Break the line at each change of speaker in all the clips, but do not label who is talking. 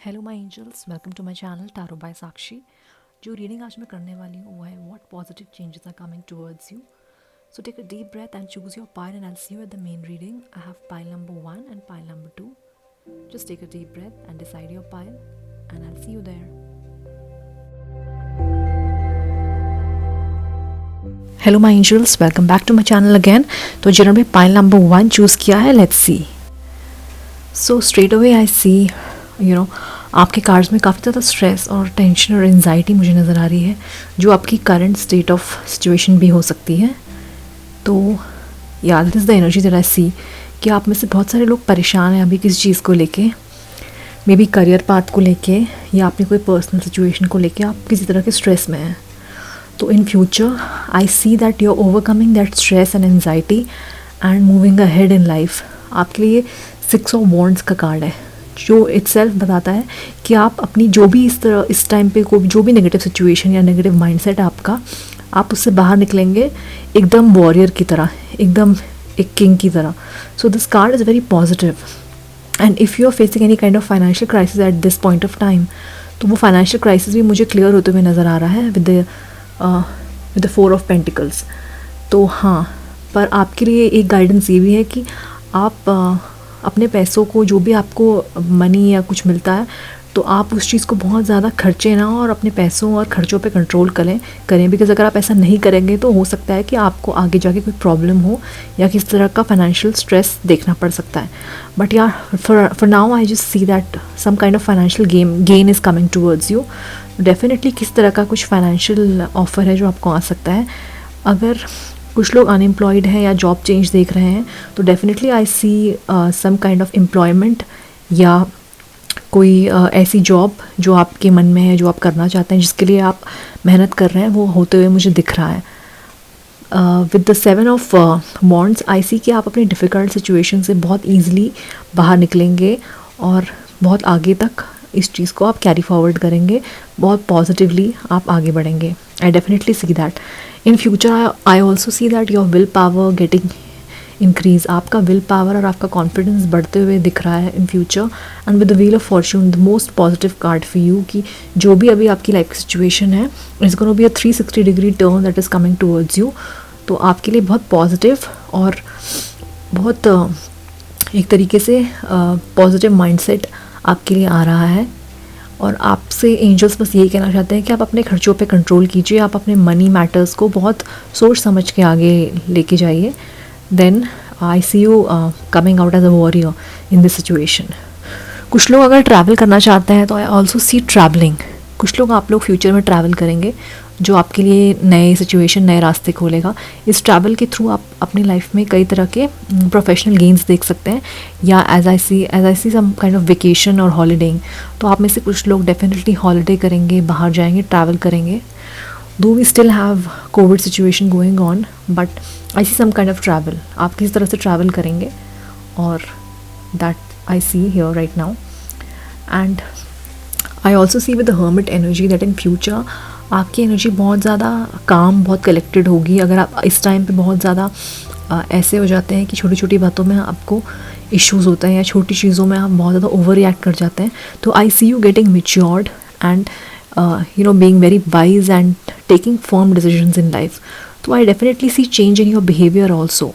Hello my angels, welcome to my channel tarot by Sakshi. जो reading आज मैं करने वाली हूँ वो है what positive changes are coming towards you. So take a deep breath and choose your pile and I see you at the main reading. I have pile number 1 and pile number 2. Just take a deep breath and decide your pile and I see you there. Hello my angels, welcome back to my channel again. तो जिन्होंने pile number 1 choose किया है, let's see. So straight away I see आपके cards में काफ़ी ज़्यादा stress और tension और एंजाइटी मुझे नज़र आ रही है, जो आपकी करंट स्टेट ऑफ सिचुएशन भी हो सकती है। तो याद this the energy that I see कि आप में से बहुत सारे लोग परेशान हैं अभी किसी चीज़ को लेके, मे बी करियर पाथ को लेके या अपनी कोई पर्सनल सिचुएशन को लेके आप किसी तरह के स्ट्रेस में हैं। तो in future I see that you are overcoming that stress and anxiety and moving ahead in life. आपके लिए 6 ऑफ वॉन्ड्स का कार्ड है, जो इटसेल्फ बताता है कि आप अपनी जो भी इस टाइम पे कोई जो भी नेगेटिव सिचुएशन या नेगेटिव माइंडसेट है आपका, आप उससे बाहर निकलेंगे एकदम वॉरियर की तरह, एकदम एक किंग की तरह। So this card is very positive and if you are facing any kind of financial crisis at this point of time, तो वो फाइनेंशियल क्राइसिस भी मुझे क्लियर होते हुए नज़र आ रहा है विद द 4 ऑफ पेंटिकल्स। तो हाँ, पर आपके लिए एक गाइडेंस ये भी है कि आप अपने पैसों को, जो भी आपको मनी या कुछ मिलता है, तो आप उस चीज़ को बहुत ज़्यादा खर्चे ना और अपने पैसों और खर्चों पे कंट्रोल करें बिकॉज अगर आप ऐसा नहीं करेंगे तो हो सकता है कि आपको आगे जाके कोई प्रॉब्लम हो या किस तरह का फाइनेंशियल स्ट्रेस देखना पड़ सकता है। बट यार for now I just see that some kind of financial gain is coming towards you. Definitely किस तरह का कुछ फाइनेंशियल ऑफर है जो आपको आ सकता है। अगर कुछ लोग अनएम्प्लॉयड हैं या जॉब चेंज देख रहे हैं, तो definitely I see some kind of employment या कोई ऐसी जॉब जो आपके मन में है, जो आप करना चाहते हैं, जिसके लिए आप मेहनत कर रहे हैं, वो होते हुए मुझे दिख रहा है। With the 7 of wands I see कि आप अपनी डिफ़िकल्ट सिचुएशन से बहुत ईजिली बाहर निकलेंगे और बहुत आगे तक इस चीज़ को आप कैरी फॉरवर्ड करेंगे, बहुत पॉजिटिवली आप आगे बढ़ेंगे। आई definitely see that in future. I also see that your will power getting increase. आपका विल पावर और आपका कॉन्फिडेंस बढ़ते हुए दिख रहा है in future. And with the wheel of Fortune, the most positive card for you, कि जो भी अभी आपकी लाइफ की सिचुएशन है, it's gonna be a 360 degree turn that is coming towards you. तो आपके लिए बहुत पॉजिटिव और बहुत एक तरीके से पॉजिटिव माइंडसेट आपके लिए आ रहा है। और आपसे एंजल्स बस यही कहना चाहते हैं कि आप अपने खर्चों पे कंट्रोल कीजिए, आप अपने मनी मैटर्स को बहुत सोच समझ के आगे लेके जाइए। Then I see you coming out as a warrior in this situation. कुछ लोग अगर ट्रैवल करना चाहते हैं तो आई ऑल्सो सी ट्रैवलिंग। कुछ लोग आप लोग फ्यूचर में ट्रैवल करेंगे, जो आपके लिए नए सिचुएशन, नए रास्ते खोलेगा। इस ट्रैवल के थ्रू आप अपनी लाइफ में कई तरह के प्रोफेशनल गेन्स देख सकते हैं, या as I see some kind of vacation और हॉलीडेइंग। तो आप में से कुछ लोग डेफिनेटली हॉलीडे करेंगे, बाहर जाएंगे, ट्रैवल करेंगे। Though we still have covid situation going on, but I see some kind of travel. आप किस तरह से ट्रैवल करेंगे, और that I see here right now. And I also see with the hermit energy that in future आपकी energy बहुत ज़्यादा काम, बहुत कलेक्टेड होगी। अगर आप इस टाइम पे बहुत ज़्यादा ऐसे हो जाते हैं कि छोटी छोटी बातों में आपको इश्यूज़ होते हैं या छोटी चीज़ों में आप बहुत ज़्यादा ओवर रिएक्ट कर जाते हैं, तो I see you getting matured and being very wise and taking firm decisions in life. So I definitely see change in your behavior also.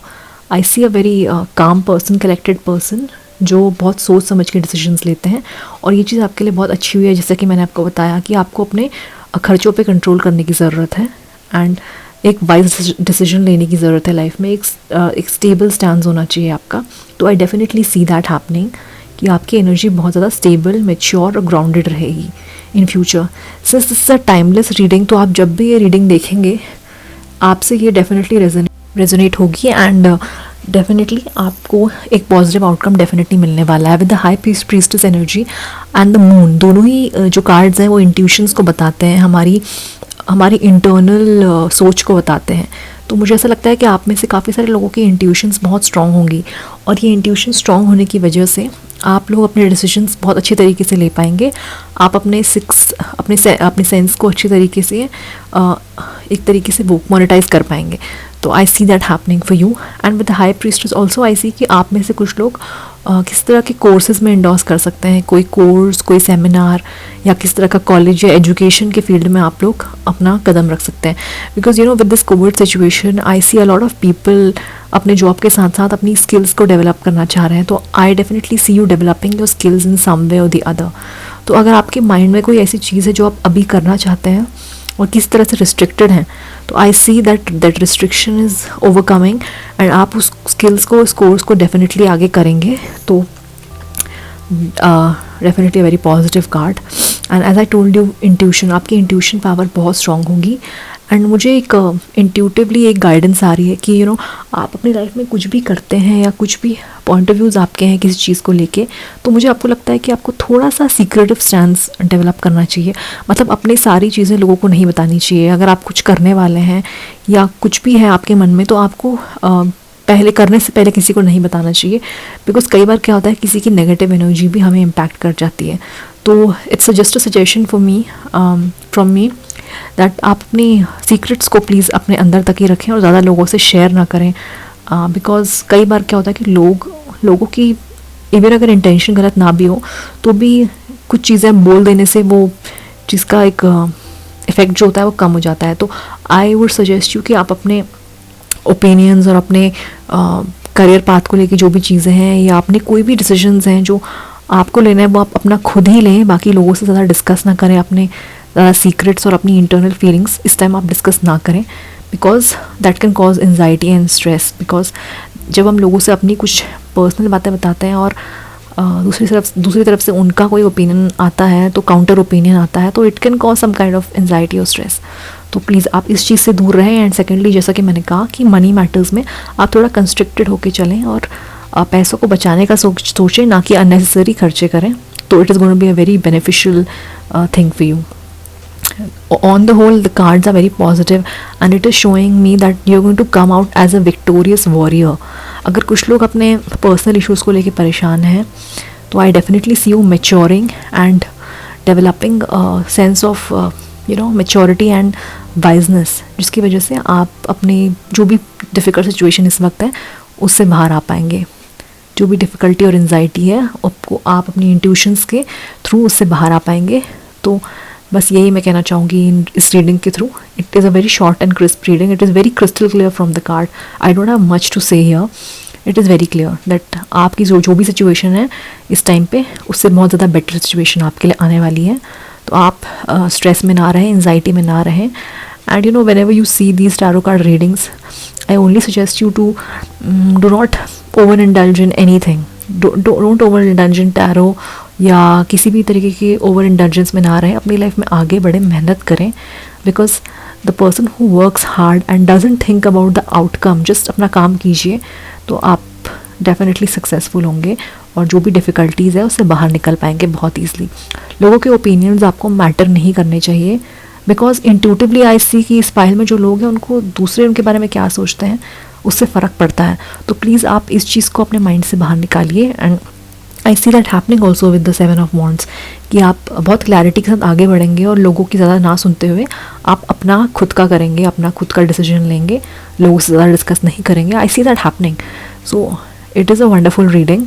I see a very calm person, collected person, जो बहुत सोच समझ के decisions लेते हैं। और ये चीज़ आपके लिए बहुत अच्छी हुई है, जैसे कि मैंने आपको बताया कि आपको अपने खर्चों पे कंट्रोल करने की ज़रूरत है एंड एक वाइज डिसीजन लेने की ज़रूरत है लाइफ में। एक स्टेबल स्टैंड होना चाहिए आपका। तो I definitely see that happening कि आपकी एनर्जी बहुत ज़्यादा स्टेबल, मैच्योर और ग्राउंडेड रहेगी in future. Since this is a timeless reading, तो आप जब भी ये रीडिंग देखेंगे, आपसे ये डेफिनेटली रेजोनेट होगी एंड डेफिनेटली आपको एक पॉजिटिव आउटकम डेफिनेटली मिलने वाला है। With the high priestess energy and the moon, दोनों ही जो कार्ड्स हैं वो इंट्यूशंस को बताते हैं, हमारी इंटरनल सोच को बताते हैं। तो मुझे ऐसा लगता है कि आप में से काफ़ी सारे लोगों की इंट्यूशंस बहुत स्ट्रॉन्ग होंगी, और ये इंट्यूशन स्ट्रॉन्ग होने की वजह से आप लोग अपने डिसीजंस बहुत अच्छे तरीके से ले पाएंगे। आप अपने सेंस को अच्छे तरीके से एक तरीके से वो मोनेटाइज कर पाएंगे। तो I see that happening for you. And with the high priestess also I see कि आप में से कुछ लोग किस तरह के कोर्सेज़ में इंडोर्स कर सकते हैं, कोई कोर्स, कोई सेमिनार या किस तरह का कॉलेज या एजुकेशन के फील्ड में आप लोग अपना कदम रख सकते हैं. Because with this covid situation I see a lot of people अपने जॉब के साथ साथ अपनी स्किल्स को डेवलप करना चाह रहे हैं. तो I definitely see you developing your skills in some way और द अदर. तो अगर आपके माइंड में कोई ऐसी चीज़ है जो आप अभी करना चाहते हैं और किस तरह से रिस्ट्रिक्टेड हैं, तो I see that restriction is overcoming and आप उस स्किल्स को, उस कोर्स को डेफिनेटली आगे करेंगे. तो definitely very positive card. And as I told you, intuition, आपकी इंट्यूशन पावर बहुत स्ट्रॉन्ग होगी. एंड मुझे एक इंट्यूटिवली एक गाइडेंस आ रही है कि आप अपनी लाइफ में कुछ भी करते हैं या कुछ भी पॉइंट ऑफ व्यूज़ आपके हैं किसी चीज़ को लेके, तो मुझे आपको लगता है कि आपको थोड़ा सा सीक्रेटिव स्टैंस डेवलप करना चाहिए. मतलब अपनी सारी चीज़ें लोगों को नहीं बतानी चाहिए. अगर आप कुछ करने वाले हैं या कुछ भी है आपके मन में, तो आपको पहले करने से पहले किसी को नहीं बताना चाहिए. बिकॉज कई बार क्या होता है, किसी की नेगेटिव एनर्जी भी हमें इम्पैक्ट कर जाती है. तो it's just a suggestion for me, from me, that आप अपनी सीक्रेट्स को प्लीज़ अपने अंदर तक ही रखें और ज़्यादा लोगों से शेयर ना करें. बिकॉज कई बार क्या होता है कि लोगों की इवन अगर इंटेंशन गलत ना भी हो, तो भी कुछ चीज़ें बोल देने से वो जिसका एक इफ़ेक्ट जो होता है वो कम हो जाता है. तो आई वुड सजेस्ट यू कि आप अपने ओपिनियंस और अपने करियर पाथ को लेके जो भी चीज़ें हैं या अपने कोई भी डिसीजंस हैं जो आपको लेना है, वो आप अपना खुद ही लें. बाकी लोगों से ज़्यादा डिस्कस ना करें. अपने ज़्यादा सीक्रेट्स और अपनी इंटरनल फीलिंग्स इस टाइम आप डिस्कस ना करें, because that can cause anxiety and stress. Because जब हम लोगों से अपनी कुछ पर्सनल बातें बताते हैं और दूसरी तरफ से उनका कोई ओपिनियन आता है, तो काउंटर ओपिनियन आता है, तो it can cause some kind of anxiety और स्ट्रेस. तो प्लीज़ आप इस चीज़ से दूर रहें. एंड सेकेंडली, जैसा कि मैंने कहा कि मनी मैटर्स में आप थोड़ा कंस्ट्रिक्टेड होकर चलें और पैसों को बचाने का सोचें, ना कि अननेसेसरी खर्चे करें. तो it is going to be a very beneficial thing for you. On the whole, the cards are very positive and it is showing me that you're going to come out as a victorious warrior. अगर कुछ लोग अपने personal issues को लेके परेशान हैं, तो I definitely see you maturing and developing sense of maturity and wiseness, जिसकी वजह से आप अपने जो भी डिफ़िकल्ट सिचुएशन इस वक्त है उससे बाहर आ पाएंगे. जो भी डिफ़िकल्टी और एंजाइटी है आपको, आप अपनी इंट्यूशंस के थ्रू उससे बाहर आ पाएंगे. तो बस यही मैं कहना चाहूँगी इस रीडिंग के through. It is a very short and crisp reading. It is very crystal clear from the card. I don't have much to say here. It is very clear that आपकी जो भी सिचुएशन है इस time पे, उससे बहुत ज़्यादा better situation आपके लिए आने वाली है. तो आप स्ट्रेस में ना रहें, एंजाइटी में ना रहें. And whenever you see these tarot card readings, I only suggest you to do not overindulge in anything. Don't overindulge in tarot या किसी भी तरीके के ओवर इंडल्जेंस में ना रहें. अपनी लाइफ में आगे बढ़ें, मेहनत करें. Because the person who works hard and doesn't think about the outcome, just अपना काम कीजिए, तो आप डेफिनेटली सक्सेसफुल होंगे और जो भी डिफ़िकल्टीज़ है उससे बाहर निकल पाएंगे बहुत ईजली. लोगों के ओपिनियंस आपको मैटर नहीं करने चाहिए. बिकॉज इंट्यूटिवली आई सी कि इस फाइल में जो लोग हैं उनको दूसरे उनके बारे में क्या सोचते हैं उससे फ़र्क पड़ता है. तो प्लीज़ आप इस चीज़ को अपने माइंड से बाहर निकालिए. And I see that happening also with the 7 of wands, कि आप बहुत क्लैरिटी के साथ आगे बढ़ेंगे और लोगों की ज़्यादा ना सुनते हुए आप अपना खुद का करेंगे, अपना खुद का डिसीजन लेंगे, लोगों से ज़्यादा डिस्कस नहीं करेंगे. I see that happening. So it is a wonderful reading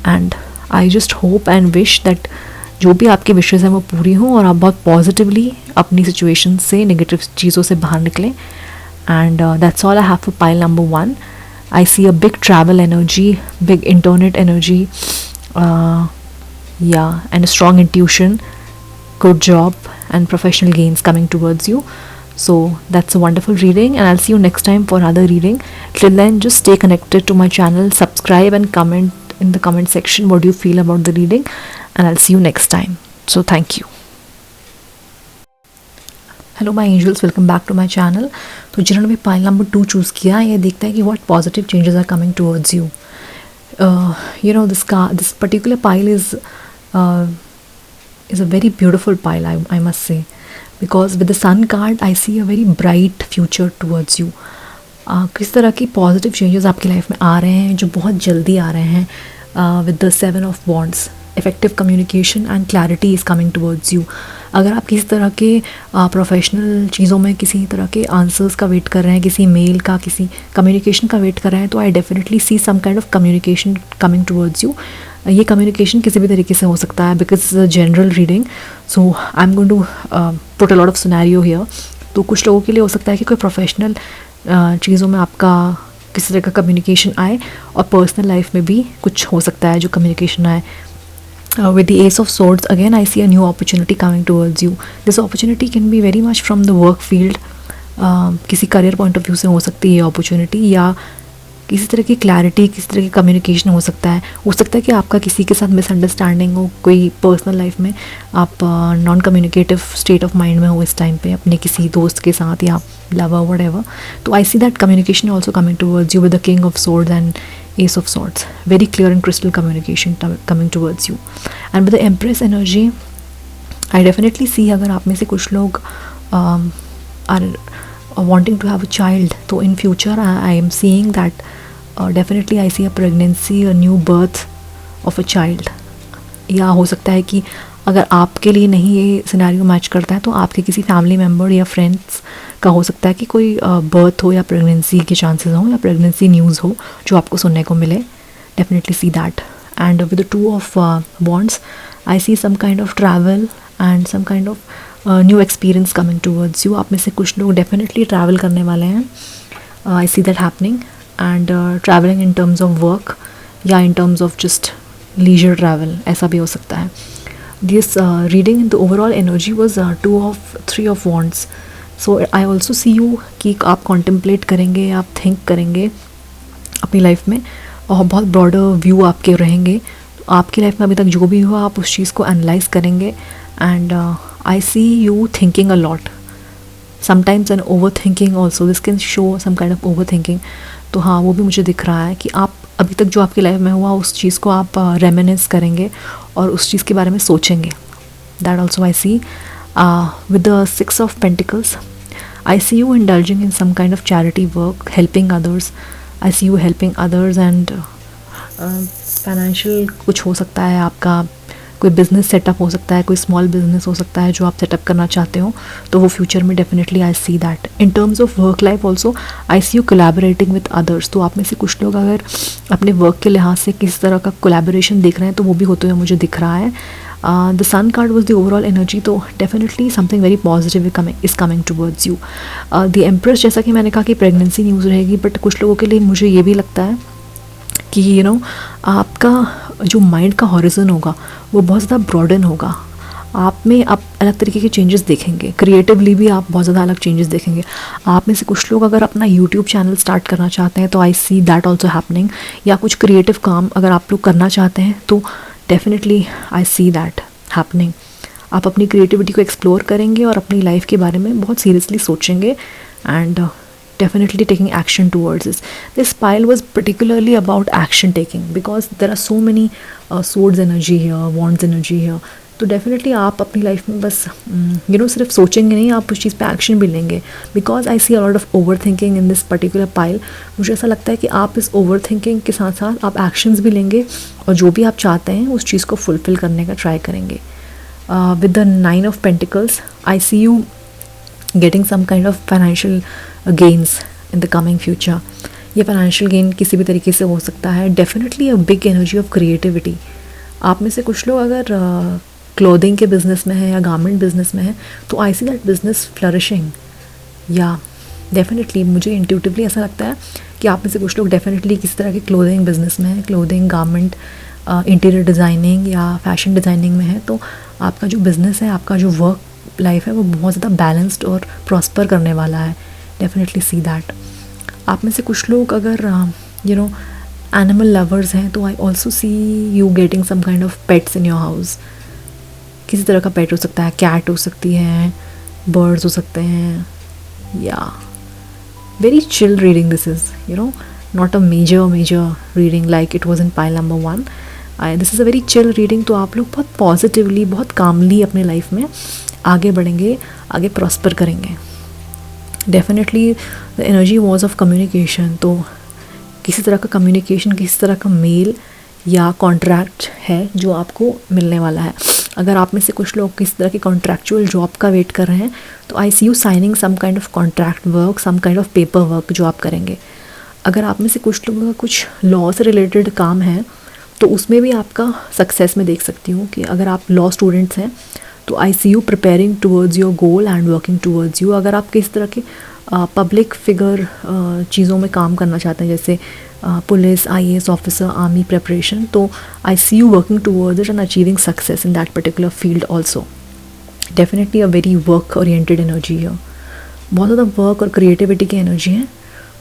and I just hope and wish that जो भी आपकी विशेज़ हैं वो पूरी हों और आप बहुत पॉजिटिवली अपनी सिचुएशन से, नेगेटिव चीज़ों से बाहर निकलें. And that's all I have for pile number 1. I see a big travel energy, big internet energy, and a strong intuition, good job and professional gains coming towards you. So that's a wonderful reading and I'll see you next time for another reading. Till then, just stay connected to my channel, subscribe and comment in the comment section what do you feel about the reading, and I'll see you next time. So thank you. Hello my angels, welcome back to my channel. तो जिन्होंने भी pile number 2 choose किया है, ये देखता है कि what positive changes are coming towards you. This particular pile is a very beautiful pile, I must say, because with the sun card I see a very bright future towards you. किस तरह की positive changes आपकी life में आ रहे हैं जो बहुत जल्दी आ रहे हैं. With the 7 of wands, effective communication and clarity is coming towards you. अगर आप किसी तरह के प्रोफेशनल चीज़ों में किसी तरह के आंसर्स का वेट कर रहे हैं, किसी मेल का, किसी कम्युनिकेशन का वेट कर रहे हैं, तो I definitely see some kind of communication coming towards you. ये कम्युनिकेशन किसी भी तरीके से हो सकता है because general reading. So I am going to put a lot of scenario here. तो कुछ लोगों के लिए हो सकता है कि कोई प्रोफेशनल चीज़ों में आपका किसी तरह का कम्युनिकेशन आए, और पर्सनल लाइफ में भी कुछ हो सकता है जो कम्युनिकेशन आए. With the Ace of Swords, again I see a new opportunity coming towards you. This opportunity can be very much from the work field. किसी करियर पॉइंट ऑफ व्यू से हो सकती है अपॉर्चुनिटी, या किसी तरह की क्लैरिटी, किसी तरह की कम्युनिकेशन हो सकता है. हो सकता है कि आपका किसी के साथ मिसअंडरस्टैंडिंग हो, कोई पर्सनल लाइफ में आप non communicative state of mind में हो इस टाइम पे अपने किसी दोस्त के साथ या लवर व्हाटएवर. तो I see that communication also coming towards you with the king of swords and Ace of Swords. Very clear and crystal communication coming towards you. And with the Empress energy, I definitely see अगर आप में से कुछ लोग are wanting to have a child, तो in future I am seeing that definitely I see a pregnancy, a new birth of a child. या हो सकता है कि अगर आपके लिए नहीं ये सिनेरियो मैच करता है तो आपके किसी फैमिली मेम्बर या फ्रेंड्स का हो सकता है कि कोई बर्थ हो या प्रेगनेंसी के चांसेस हो या प्रेगनेंसी न्यूज़ हो जो आपको सुनने को मिले. Definitely see that. And with the 2 of wands I see some kind of travel and some kind of new experience coming towards you. आप में से कुछ लोग डेफिनेटली ट्रैवल करने वाले हैं. I see that happening. And travelling in terms of work या in terms of just leisure travel, ऐसा भी हो सकता है. This reading in the overall energy was 3 of wands. So I also see you कि आप contemplate करेंगे, आप think करेंगे अपनी लाइफ में, और बहुत broader view आपके रहेंगे. तो आपकी लाइफ में अभी तक जो भी हुआ आप उस चीज़ को analyze करेंगे. And I see you thinking a lot. Sometimes an overthinking also. This can show some kind of overthinking. तो हाँ, वो भी मुझे दिख रहा है कि आप अभी तक जो आपकी लाइफ में हुआ उस चीज़ को आप रेमिनेंस करेंगे और उस चीज़ के बारे में सोचेंगे. That also I see. With the 6 of Pentacles, I see you indulging in some kind of charity work, helping others. I see you helping others. And financial कुछ हो सकता है आपका, कोई बिज़नेस सेटअप हो सकता है, कोई स्मॉल बिजनेस हो सकता है जो आप सेटअप करना चाहते हो, तो वो फ्यूचर में definitely I see that. In terms of work life also I see you collaborating with others. तो आप में से कुछ लोग अगर अपने वर्क के लिहाज से किस तरह का कोलैबोरेशन देख रहे हैं तो वो भी होते हुए मुझे दिख रहा है. The sun card was the overall energy. तो definitely something very positive is coming towards you. The empress, जैसा कि मैंने कहा कि प्रेगनेंसी न्यूज़ रहेगी, बट कुछ लोगों के लिए मुझे ये भी लगता है कि यू नो आपका जो माइंड का हॉरिजन होगा वो बहुत ज़्यादा ब्रॉडन होगा. आप में आप अलग तरीके के चेंजेस देखेंगे, क्रिएटिवली भी आप बहुत ज़्यादा अलग चेंजेस देखेंगे. आप में से कुछ लोग अगर अपना यूट्यूब चैनल स्टार्ट करना चाहते हैं तो I see that also happening. या कुछ क्रिएटिव काम अगर आप लोग करना चाहते हैं तो definitely I see that happening. आप अपनी क्रिएटिविटी को एक्सप्लोर करेंगे और अपनी लाइफ के बारे में बहुत सीरियसली सोचेंगे. And definitely taking action towards this. This pile was particularly about action taking because there are so many swords energy here, wands energy here. तो डेफिनेटली आप अपनी लाइफ में बस सिर्फ सोचेंगे नहीं, आप उस चीज़ पे एक्शन भी लेंगे. Because I see a lot of over thinking in this particular pile. मुझे ऐसा लगता है कि आप इस ओवर थिंकिंग के साथ साथ आप एक्शंस भी लेंगे और जो भी आप चाहते हैं उस चीज़ को फुलफिल करने का ट्राई करेंगे. With the 9 of Pentacles, I see you getting some kind of financial gains in the coming future. ये financial gain किसी भी तरीके से हो सकता है. Definitely a big energy of creativity. आप में से कुछ लोग अगर क्लोथिंग के बिजनेस में है या गारमेंट बिजनेस में है तो I see that business flourishing. या डेफिनेटली मुझे इंट्यूटिवली ऐसा लगता है कि आप में से कुछ लोग डेफिनेटली किसी तरह के क्लोथिंग बिजनेस में है, क्लोथिंग, गारमेंट, इंटीरियर डिज़ाइनिंग या फैशन डिज़ाइनिंग में है. तो आपका जो बिज़नेस है, आपका जो वर्क लाइफ है वो बहुत ज़्यादा बैलेंस्ड और प्रॉस्पर करने वाला है. Definitely see that. आप में से कुछ लोग अगर एनिमल लवर्स हैं तो I also see you getting some kind of pets in your house. किसी तरह का पेट हो सकता है, कैट हो सकती है, बर्ड्स हो सकते हैं. या very chill reading this is, not a major reading like it was in pile number 1. This is a very chill reading. तो आप लोग बहुत पॉजिटिवली, बहुत कामली अपने लाइफ में आगे बढ़ेंगे, आगे प्रॉस्पर करेंगे. Definitely the energy was of communication. तो किसी तरह का कम्युनिकेशन, किसी तरह का मेल या कॉन्ट्रैक्ट है जो आपको मिलने वाला है। अगर आप में से कुछ लोग किस तरह की कॉन्ट्रैक्चुअल जॉब का वेट कर रहे हैं तो I see you signing some kind of contract work, some kind of paper work जो आप करेंगे। अगर आप में से कुछ लोगों का कुछ लॉ से रिलेटेड काम है तो उसमें भी आपका सक्सेस में देख सकती हूँ कि अगर आप लॉ स्टूडेंट्स हैं तो I see you preparing towards your goal and working towards you. अगर आप किस तरह के पब्लिक फिगर चीज़ों में काम करना चाहते हैं जैसे police, IAS officer, army preparation, तो I see you working towards it and achieving success in that particular field also. Definitely a very work oriented energy है, बहुत ज़्यादा वर्क और क्रिएटिविटी की एनर्जी है।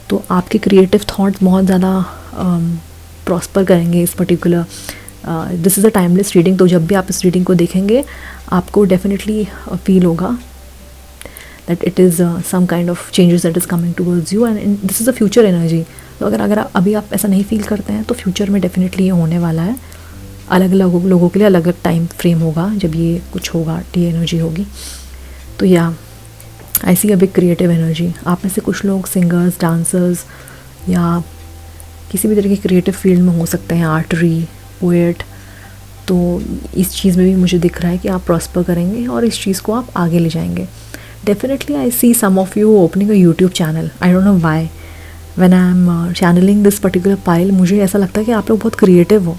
तो आपके क्रिएटिव थाट्स बहुत ज़्यादा प्रॉस्पर करेंगे इस particular. This is a timeless reading, तो जब भी आप इस रीडिंग को देखेंगे आपको डेफिनेटली फील होगा that it is some kind of changes that is coming towards you and this is a future energy। तो अगर अभी आप ऐसा नहीं फील करते हैं तो फ्यूचर में डेफिनेटली ये होने वाला है। अलग अलग लोगों के लिए अलग अलग टाइम फ्रेम होगा जब ये कुछ होगा, ये एनर्जी होगी। तो या आई see a big creative energy. आप में से कुछ लोग सिंगर्स, डांसर्स या किसी भी तरह की क्रिएटिव फील्ड में हो सकते हैं, आर्टरी, पोएट। तो इस चीज़ में भी मुझे दिख रहा है कि आप प्रॉस्पर करेंगे और इस चीज़ को आप आगे ले जाएंगे। Definitely I see some of you opening a YouTube channel. I don't know why. When I am channeling this particular pile, मुझे ऐसा लगता है कि आप लोग बहुत क्रिएटिव हो।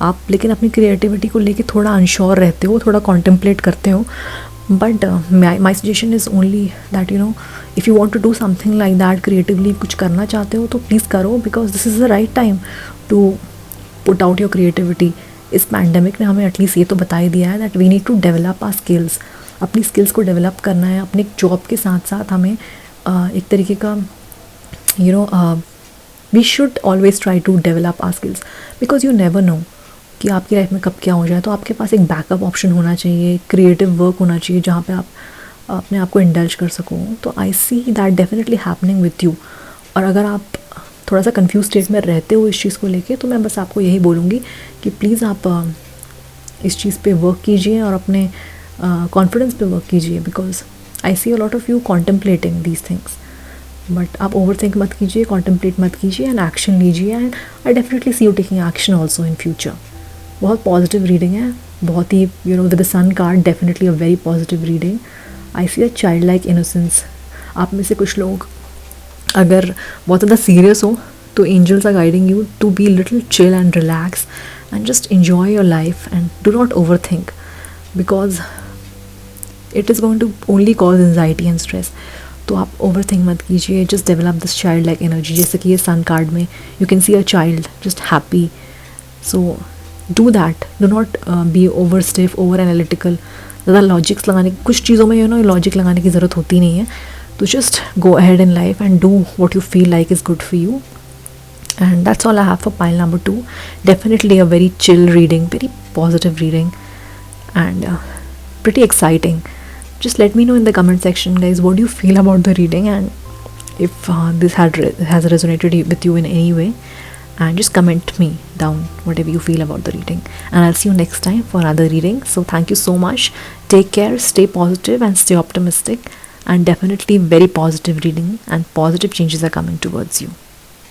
आप लेकिन अपनी क्रिएटिविटी को लेके थोड़ा अनश्योर रहते हो, थोड़ा कॉन्टेम्पलेट करते हो। But my suggestion is only that you know if you want to do something like that, creatively कुछ करना चाहते हो तो प्लीज़ करो, because this is the right time to put out your creativity. इस पैंडमिक ने हमें एटलीस्ट ये तो बता ही दिया है that we need to develop our skills. अपनी स्किल्स को डेवलप करना है। अपने जॉब के साथ साथ हमें एक तरीके का we should always try to develop our skills, because you never know कि आपकी लाइफ में कब क्या हो जाए। तो आपके पास एक बैकअप ऑप्शन होना चाहिए, क्रिएटिव वर्क होना चाहिए जहाँ पे आप अपने आप को इंडल्ज कर सको। तो I see that definitely happening with you. और अगर आप थोड़ा सा कंफ्यूज स्टेट में रहते हो इस चीज़ को लेके तो मैं बस आपको यही बोलूँगी कि प्लीज़ आप इस चीज़ पे वर्क कीजिए और अपने कॉन्फिडेंस पे वर्क कीजिए, because I see a lot of you contemplating these things. But आप ओवर थिंक मत कीजिए, कॉन्टेम्पलेट मत कीजिए एंड एक्शन लीजिए। And I definitely see you taking action also in future. बहुत पॉजिटिव रीडिंग है, बहुत ही with the sun card, definitely a very positive reading. I see a child like innocence. आप में से कुछ लोग अगर बहुत ज़्यादा सीरियस हो तो angels are guiding you to be little chill and relax and just enjoy your life and do not overthink, because it is going to only cause anxiety and stress. तो आप overthink मत कीजिए, just develop this childlike energy. जैसे कि ये sun card में you can see a child just happy, so do that. Do not be over stiff, over analytical. ज़्यादा logics लगाने, कुछ चीज़ों में लॉजिक लगाने की ज़रूरत होती नहीं है. तो just go ahead in life and do what you feel like is good for you. And that's all I have for pile number 2. Definitely a very chill reading, very positive reading, and pretty exciting. Just let me know in the comment section, guys, what do you feel about the reading, and if this has resonated with you in any way, and just comment me down whatever you feel about the reading, and I'll see you next time for another reading. So thank you so much. Take care, stay positive and stay optimistic, and definitely very positive reading, and positive changes are coming towards you.